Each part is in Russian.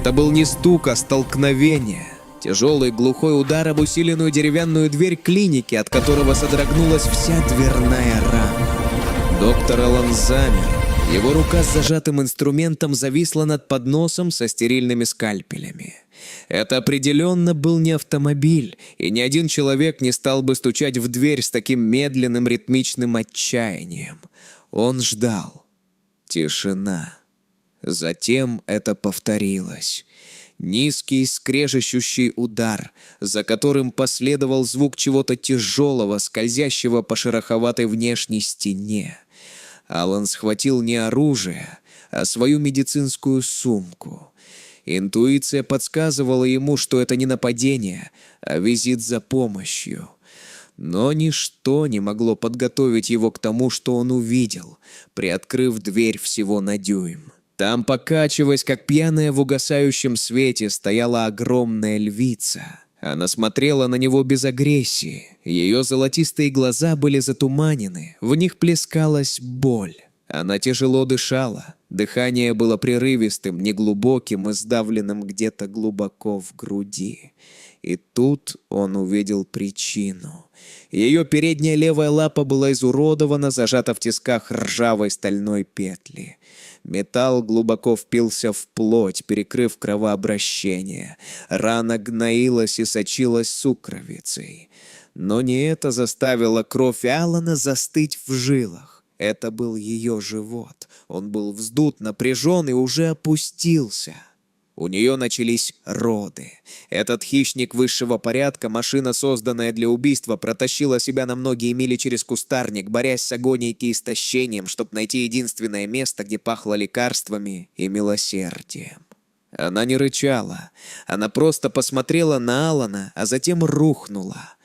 Это был не стук, а столкновение. Тяжелый глухой удар об усиленную деревянную дверь клиники, от которого содрогнулась вся дверная рама. Доктор Алан замер. Его рука с зажатым инструментом зависла над подносом со стерильными скальпелями. Это определенно был не автомобиль, и ни один человек не стал бы стучать в дверь с таким медленным ритмичным отчаянием. Он ждал. Тишина. Затем это повторилось. Низкий скрежещущий удар, за которым последовал звук чего-то тяжелого, скользящего по шероховатой внешней стене. Алан схватил не оружие, а свою медицинскую сумку. Интуиция подсказывала ему, что это не нападение, а визит за помощью. Но ничто не могло подготовить его к тому, что он увидел, приоткрыв дверь всего на дюйм. Там, покачиваясь, как пьяная в угасающем свете, стояла огромная львица. Она смотрела на него без агрессии. Ее золотистые глаза были затуманены, в них плескалась боль. Она тяжело дышала. Дыхание было прерывистым, неглубоким и сдавленным где-то глубоко в груди. И тут он увидел причину. Ее передняя левая лапа была изуродована, зажата в тисках ржавой стальной петли. Металл глубоко впился в плоть, перекрыв кровообращение. Рана гноилась и сочилась сукровицей. Но не это заставило кровь Алана застыть в жилах. Это был ее живот. Он был вздут, напряжен и уже опустился. У нее начались роды. Этот хищник высшего порядка, машина, созданная для убийства, протащила себя на многие мили через кустарник, борясь с агонией и истощением, чтобы найти единственное место, где пахло лекарствами и милосердием. Она не рычала. Она просто посмотрела на Алана, а затем рухнула.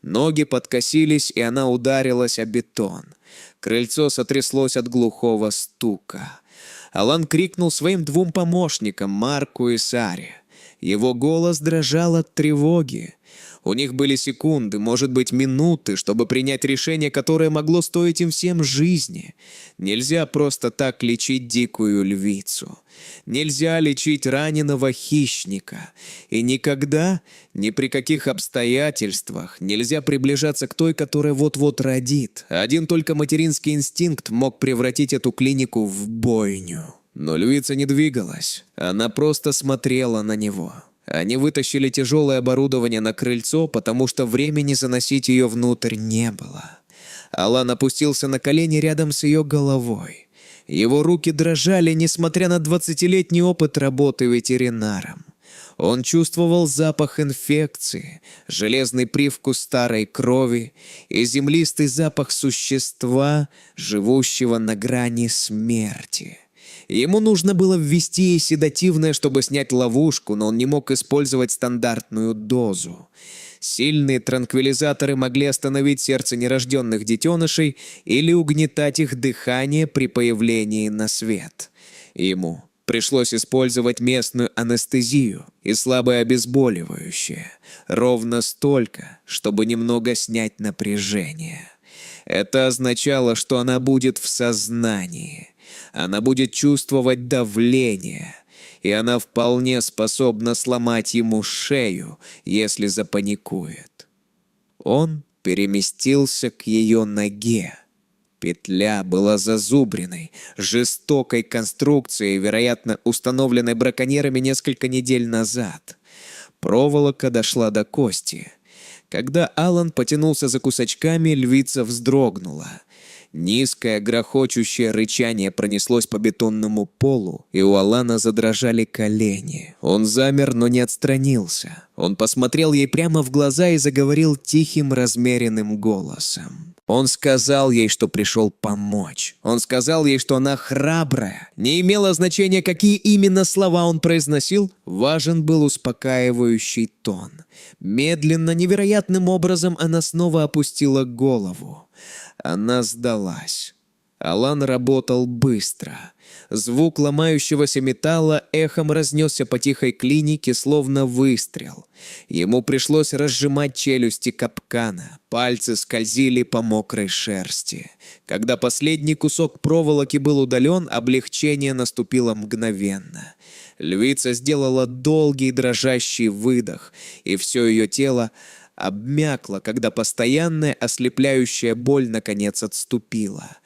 Ноги подкосились, и она ударилась о бетон. Крыльцо сотряслось от глухого стука. Алан крикнул своим двум помощникам, Марку и Саре. Его голос дрожал от тревоги. У них были секунды, может быть, минуты, чтобы принять решение, которое могло стоить им всем жизни. Нельзя просто так лечить дикую львицу. Нельзя лечить раненого хищника. И никогда, ни при каких обстоятельствах, нельзя приближаться к той, которая вот-вот родит. Один только материнский инстинкт мог превратить эту клинику в бойню. Но львица не двигалась. Она просто смотрела на него. Они вытащили тяжелое оборудование на крыльцо, потому что времени заносить ее внутрь не было. Алан опустился на колени рядом с ее головой. Его руки дрожали, несмотря на 20-летний опыт работы ветеринаром. Он чувствовал запах инфекции, железный привкус старой крови и землистый запах существа, живущего на грани смерти. Ему нужно было ввести ей седативное, чтобы снять ловушку, но он не мог использовать стандартную дозу. Сильные транквилизаторы могли остановить сердце нерожденных детенышей или угнетать их дыхание при появлении на свет. Ему пришлось использовать местную анестезию и слабое обезболивающее, ровно столько, чтобы немного снять напряжение. Это означало, что она будет в сознании. Она будет чувствовать давление, и она вполне способна сломать ему шею, если запаникует. Он переместился к ее ноге. Петля была зазубренной, жестокой конструкцией, вероятно, установленной браконьерами несколько недель назад. Проволока дошла до кости. Когда Алан потянулся за кусачками, львица вздрогнула. Низкое грохочущее рычание пронеслось по бетонному полу, и у Алана задрожали колени. Он замер, но не отстранился. Он посмотрел ей прямо в глаза и заговорил тихим, размеренным голосом. Он сказал ей, что пришел помочь. Он сказал ей, что она храбрая. Не имело значения, какие именно слова он произносил. Важен был успокаивающий тон. Медленно, невероятным образом она снова опустила голову. Она сдалась. Алан работал быстро. Звук ломающегося металла эхом разнесся по тихой клинике, словно выстрел. Ему пришлось разжимать челюсти капкана. Пальцы скользили по мокрой шерсти. Когда последний кусок проволоки был удален, облегчение наступило мгновенно. Львица сделала долгий дрожащий выдох, и все ее тело обмякло, когда постоянная ослепляющая боль наконец отступила.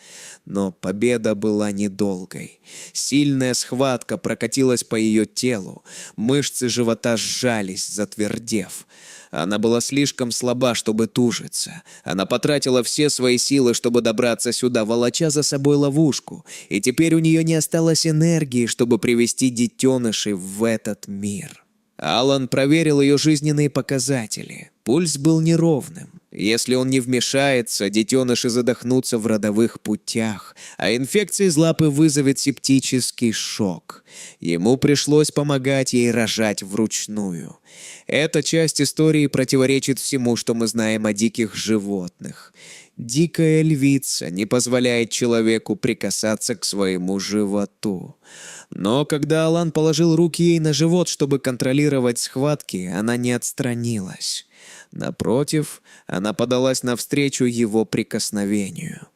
Но победа была недолгой. Сильная схватка прокатилась по ее телу, мышцы живота сжались, затвердев. Она была слишком слаба, чтобы тужиться. Она потратила все свои силы, чтобы добраться сюда, волоча за собой ловушку, и теперь у нее не осталось энергии, чтобы привести детенышей в этот мир. Алан проверил ее жизненные показатели. Пульс был неровным. Если он не вмешается, детеныши задохнутся в родовых путях, а инфекция из лапы вызовет септический шок. Ему пришлось помогать ей рожать вручную. Эта часть истории противоречит всему, что мы знаем о диких животных. Дикая львица не позволяет человеку прикасаться к своему животу. Но когда Алан положил руки ей на живот, чтобы контролировать схватки, она не отстранилась. Напротив, она подалась навстречу его прикосновению.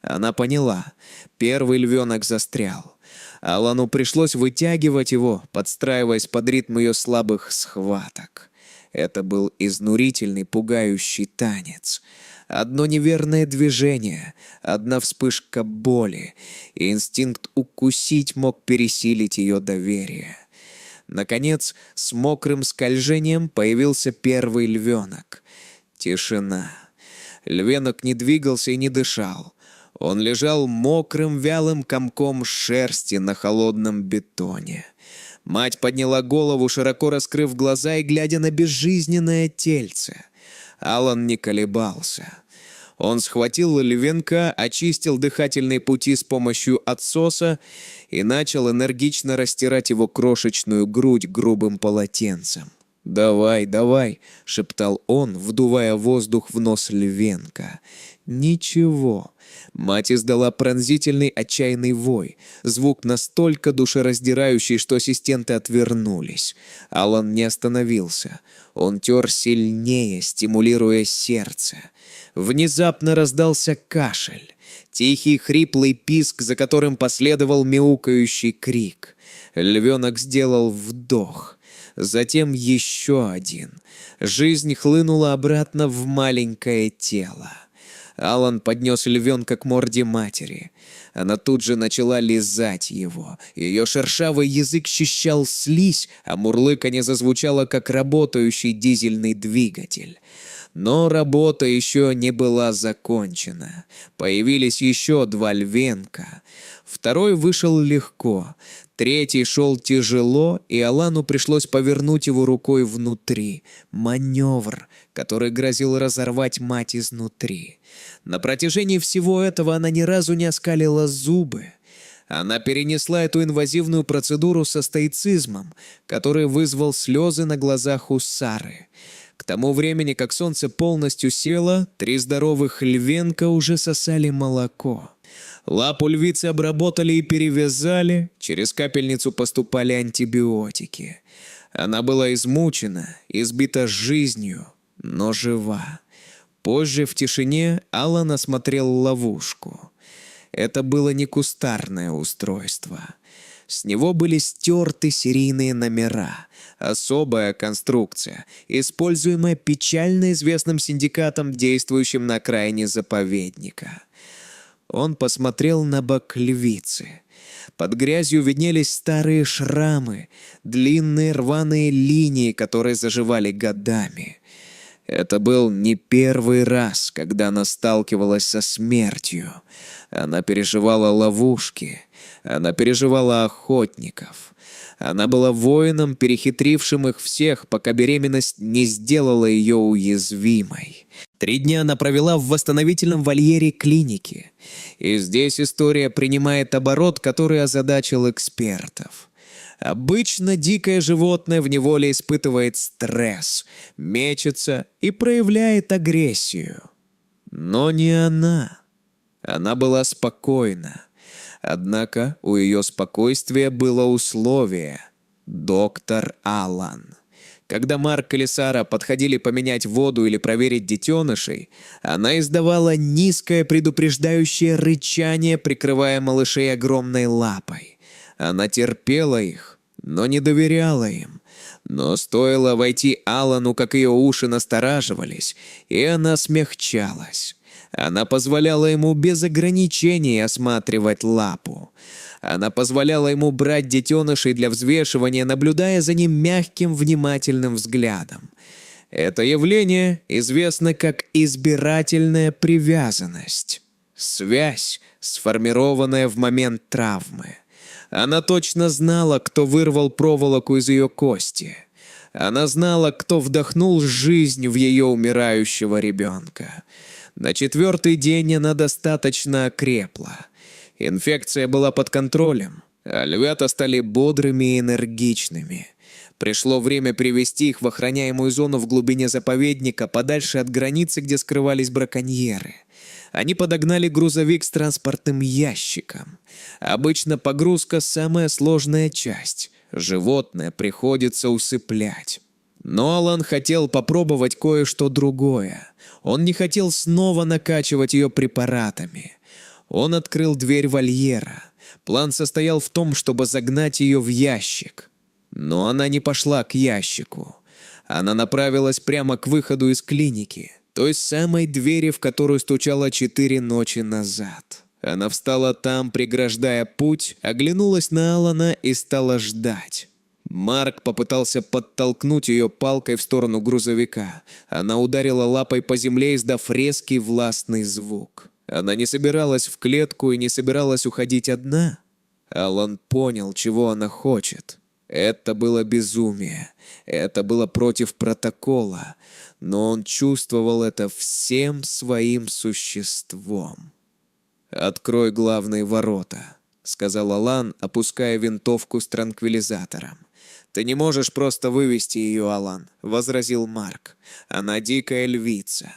Она поняла, первый львенок застрял. Алану пришлось вытягивать его, подстраиваясь под ритм ее слабых схваток. Это был изнурительный, пугающий танец. Одно неверное движение, одна вспышка боли, и инстинкт укусить мог пересилить ее доверие. Наконец, с мокрым скольжением появился первый львенок. Тишина. Львенок не двигался и не дышал. Он лежал мокрым вялым комком шерсти на холодном бетоне. Мать подняла голову, широко раскрыв глаза и глядя на безжизненное тельце. Алан не колебался. Он схватил львенка, очистил дыхательные пути с помощью отсоса и начал энергично растирать его крошечную грудь грубым полотенцем. «Давай, давай», — шептал он, вдувая воздух в нос львенка. «Ничего». Мать издала пронзительный отчаянный вой. Звук настолько душераздирающий, что ассистенты отвернулись. Алан не остановился. Он тер сильнее, стимулируя сердце. Внезапно раздался кашель. Тихий хриплый писк, за которым последовал мяукающий крик. Львенок сделал вдох. Затем еще один. Жизнь хлынула обратно в маленькое тело. Алан поднес львенка к морде матери. Она тут же начала лизать его. Ее шершавый язык счищал слизь, а мурлыканье зазвучало, как работающий дизельный двигатель. Но работа еще не была закончена. Появились еще два львенка. Второй вышел легко. Третий шел тяжело, и Алану пришлось повернуть его рукой внутри. Маневр, который грозил разорвать мать изнутри. На протяжении всего этого она ни разу не оскалила зубы. Она перенесла эту инвазивную процедуру со стоицизмом, который вызвал слезы на глазах у Сары. К тому времени, как солнце полностью село, 3 здоровых львенка уже сосали молоко. Лапу львицы обработали и перевязали, через капельницу поступали антибиотики. Она была измучена, избита жизнью, но жива. Позже в тишине Алан осмотрел ловушку. Это было не кустарное устройство. С него были стерты серийные номера, особая конструкция, используемая печально известным синдикатом, действующим на окраине заповедника. Он посмотрел на бок львицы. Под грязью виднелись старые шрамы, длинные рваные линии, которые заживали годами. Это был не первый раз, когда она сталкивалась со смертью. Она переживала ловушки, она переживала охотников. Она была воином, перехитрившим их всех, пока беременность не сделала ее уязвимой. 3 дня она провела в восстановительном вольере клиники. И здесь история принимает оборот, который озадачил экспертов. Обычно дикое животное в неволе испытывает стресс, мечется и проявляет агрессию. Но не она. Она была спокойна. Однако у ее спокойствия было условие – доктор Алан. Когда Марк или Сара подходили поменять воду или проверить детенышей, она издавала низкое предупреждающее рычание, прикрывая малышей огромной лапой. Она терпела их, но не доверяла им. Но стоило войти Алану, как ее уши настораживались, и она смягчалась. Она позволяла ему без ограничений осматривать лапу. Она позволяла ему брать детенышей для взвешивания, наблюдая за ним мягким, внимательным взглядом. Это явление известно как избирательная привязанность. Связь, сформированная в момент травмы. Она точно знала, кто вырвал проволоку из ее кости. Она знала, кто вдохнул жизнь в ее умирающего ребенка. На 4-й день она достаточно окрепла. Инфекция была под контролем, а львята стали бодрыми и энергичными. Пришло время привести их в охраняемую зону в глубине заповедника, подальше от границы, где скрывались браконьеры. Они подогнали грузовик с транспортным ящиком. Обычно погрузка – самая сложная часть. Животное приходится усыплять. Но Алан хотел попробовать кое-что другое. Он не хотел снова накачивать ее препаратами. Он открыл дверь вольера. План состоял в том, чтобы загнать ее в ящик. Но она не пошла к ящику. Она направилась прямо к выходу из клиники, той самой двери, в которую стучала 4 ночи назад. Она встала там, преграждая путь, оглянулась на Алана и стала ждать. Марк попытался подтолкнуть ее палкой в сторону грузовика. Она ударила лапой по земле, издав резкий властный звук. Она не собиралась в клетку и не собиралась уходить одна. Алан понял, чего она хочет. Это было безумие. Это было против протокола. Но он чувствовал это всем своим существом. «Открой главные ворота», — сказал Алан, опуская винтовку с транквилизатором. «Ты не можешь просто вывести ее, Алан», — возразил Марк. «Она дикая львица».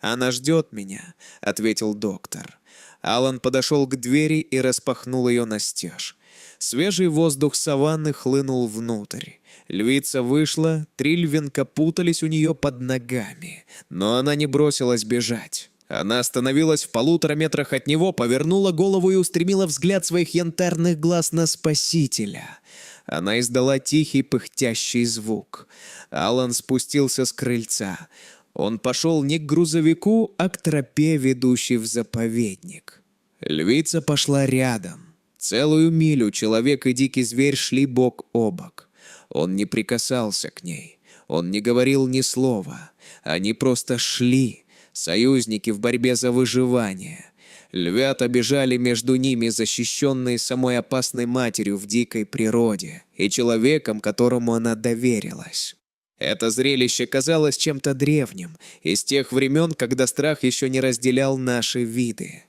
«Она ждет меня», — ответил доктор. Алан подошел к двери и распахнул ее настежь. Свежий воздух саванны хлынул внутрь. Львица вышла, 3 львенка путались у нее под ногами. Но она не бросилась бежать. Она остановилась в 1,5 метрах от него, повернула голову и устремила взгляд своих янтарных глаз на спасителя. Она издала тихий пыхтящий звук. Алан спустился с крыльца. Он пошел не к грузовику, а к тропе, ведущей в заповедник. Львица пошла рядом. Целую милю человек и дикий зверь шли бок о бок. Он не прикасался к ней. Он не говорил ни слова. Они просто шли. Союзники в борьбе за выживание. Львята бежали между ними, защищенные самой опасной матерью в дикой природе и человеком, которому она доверилась. Это зрелище казалось чем-то древним, из тех времен, когда страх еще не разделял наши виды.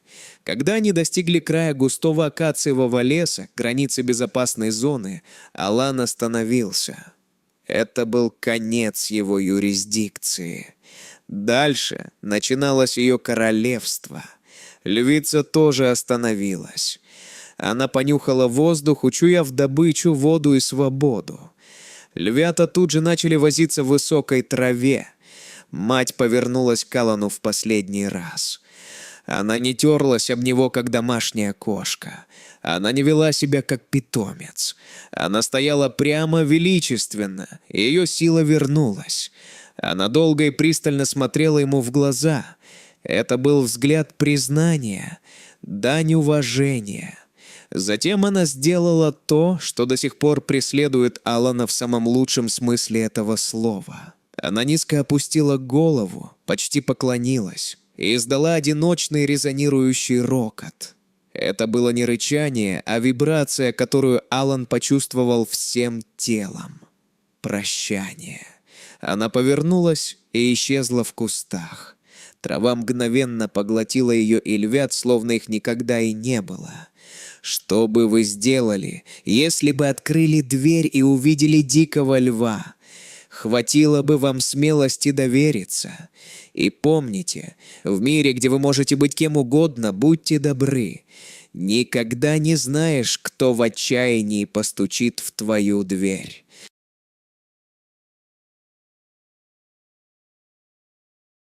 Когда они достигли края густого акациевого леса, границы безопасной зоны, Алан остановился. Это был конец его юрисдикции. Дальше начиналось ее королевство. Львица тоже остановилась. Она понюхала воздух, учуяв добычу, воду и свободу. Львята тут же начали возиться в высокой траве. Мать повернулась к Алану в последний раз. Она не терлась об него, как домашняя кошка. Она не вела себя, как питомец. Она стояла прямо, величественно, и ее сила вернулась. Она долго и пристально смотрела ему в глаза. Это был взгляд признания, дань уважения. Затем она сделала то, что до сих пор преследует Алана в самом лучшем смысле этого слова. Она низко опустила голову, почти поклонилась и издала одиночный резонирующий рокот. Это было не рычание, а вибрация, которую Алан почувствовал всем телом. Прощание. Она повернулась и исчезла в кустах. Трава мгновенно поглотила ее и львят, словно их никогда и не было. Что бы вы сделали, если бы открыли дверь и увидели дикого льва? Хватило бы вам смелости довериться. И помните, в мире, где вы можете быть кем угодно, будьте добры. Никогда не знаешь, кто в отчаянии постучит в твою дверь.